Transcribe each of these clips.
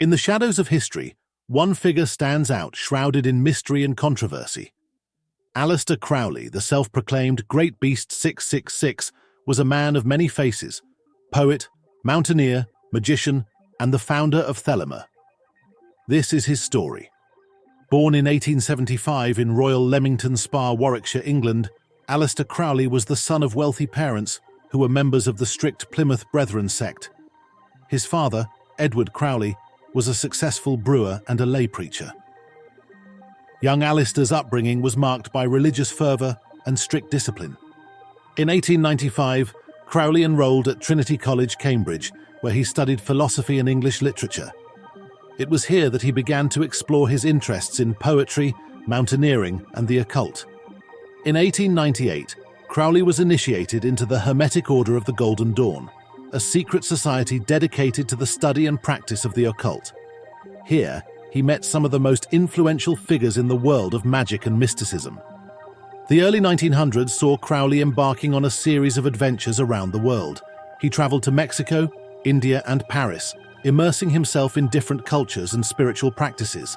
In the shadows of history, one figure stands out, shrouded in mystery and controversy. Aleister Crowley, the self-proclaimed Great Beast 666, was a man of many faces: poet, mountaineer, magician, and the founder of Thelema. This is his story. Born in 1875 in Royal Leamington Spa, Warwickshire, England, Aleister Crowley was the son of wealthy parents who were members of the strict Plymouth Brethren sect. His father, Edward Crowley, was a successful brewer and a lay preacher. Young Aleister's upbringing was marked by religious fervour and strict discipline. In 1895, Crowley enrolled at Trinity College, Cambridge, where he studied philosophy and English literature. It was here that he began to explore his interests in poetry, mountaineering, and the occult. In 1898, Crowley was initiated into the Hermetic Order of the Golden Dawn, a secret society dedicated to the study and practice of the occult. Here, he met some of the most influential figures in the world of magic and mysticism. The early 1900s saw Crowley embarking on a series of adventures around the world. He traveled to Mexico, India, and Paris, immersing himself in different cultures and spiritual practices.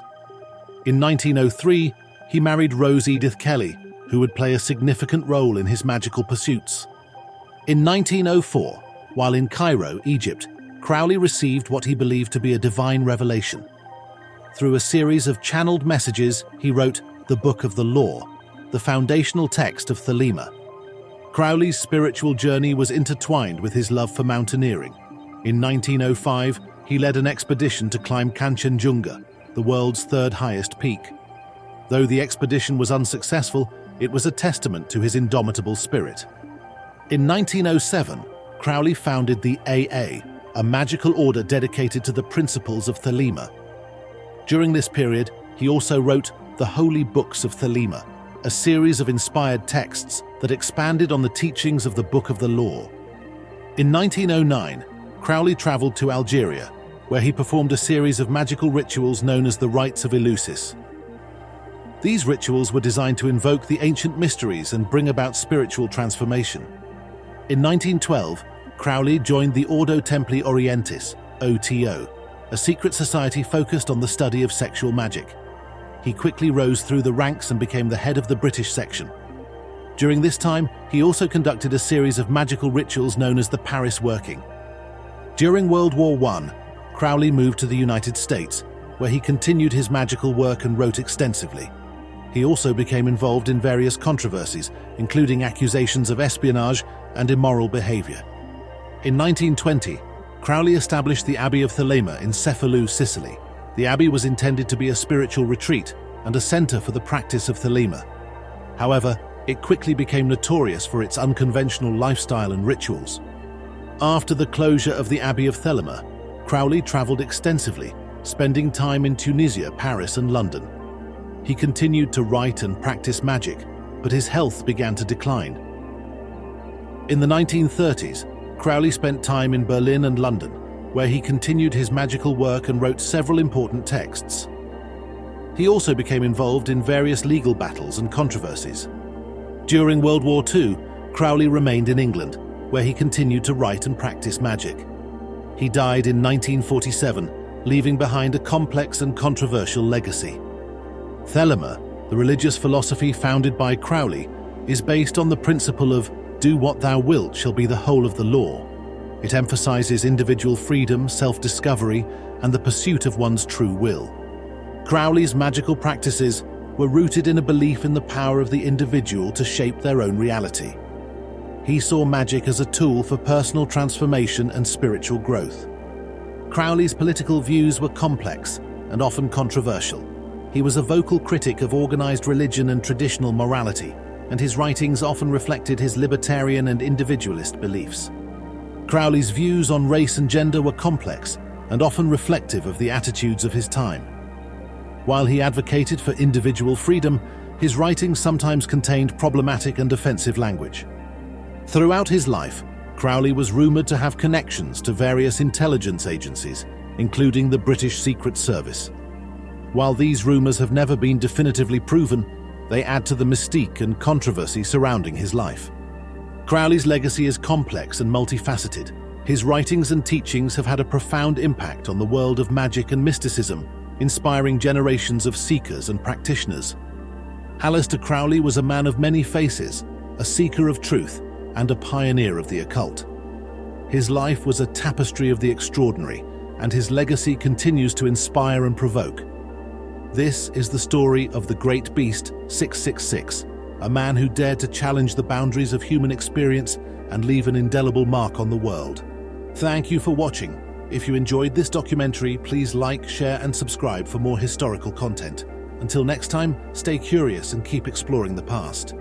In 1903, he married Rose Edith Kelly, who would play a significant role in his magical pursuits. In 1904, while in Cairo, Egypt, Crowley received what he believed to be a divine revelation. Through a series of channeled messages, he wrote the Book of the Law, the foundational text of Thelema. Crowley's spiritual journey was intertwined with his love for mountaineering. In 1905, he led an expedition to climb Kanchenjunga, the world's third highest peak. Though the expedition was unsuccessful, it was a testament to his indomitable spirit. In 1907, Crowley founded the AA, a magical order dedicated to the principles of Thelema. During this period, he also wrote the Holy Books of Thelema, a series of inspired texts that expanded on the teachings of the Book of the Law. In 1909, Crowley traveled to Algeria, where he performed a series of magical rituals known as the Rites of Eleusis. These rituals were designed to invoke the ancient mysteries and bring about spiritual transformation. In 1912, Crowley joined the Ordo Templi Orientis, OTO, a secret society focused on the study of sexual magic. He quickly rose through the ranks and became the head of the British section. During this time, he also conducted a series of magical rituals known as the Paris Working. During World War I, Crowley moved to the United States, where he continued his magical work and wrote extensively. He also became involved in various controversies, including accusations of espionage and immoral behavior. In 1920, Crowley established the Abbey of Thelema in Cefalù, Sicily. The abbey was intended to be a spiritual retreat and a center for the practice of Thelema. However, it quickly became notorious for its unconventional lifestyle and rituals. After the closure of the Abbey of Thelema, Crowley traveled extensively, spending time in Tunisia, Paris, and London. He continued to write and practice magic, but his health began to decline. In the 1930s, Crowley spent time in Berlin and London, where he continued his magical work and wrote several important texts. He also became involved in various legal battles and controversies. During World War II, Crowley remained in England, where he continued to write and practice magic. He died in 1947, leaving behind a complex and controversial legacy. Thelema, the religious philosophy founded by Crowley, is based on the principle of "do what thou wilt shall be the whole of the law." It emphasizes individual freedom, self-discovery, and the pursuit of one's true will. Crowley's magical practices were rooted in a belief in the power of the individual to shape their own reality. He saw magic as a tool for personal transformation and spiritual growth. Crowley's political views were complex and often controversial. He was a vocal critic of organized religion and traditional morality, and his writings often reflected his libertarian and individualist beliefs. Crowley's views on race and gender were complex and often reflective of the attitudes of his time. While he advocated for individual freedom, his writings sometimes contained problematic and offensive language. Throughout his life, Crowley was rumored to have connections to various intelligence agencies, including the British Secret Service. While these rumors have never been definitively proven, they add to the mystique and controversy surrounding his life. Crowley's legacy is complex and multifaceted. His writings and teachings have had a profound impact on the world of magic and mysticism, inspiring generations of seekers and practitioners. Aleister Crowley was a man of many faces, a seeker of truth, and a pioneer of the occult. His life was a tapestry of the extraordinary, and his legacy continues to inspire and provoke. This is the story of the Great Beast 666, a man who dared to challenge the boundaries of human experience and leave an indelible mark on the world. Thank you for watching. If you enjoyed this documentary, please like, share, and subscribe for more historical content. Until next time, stay curious and keep exploring the past.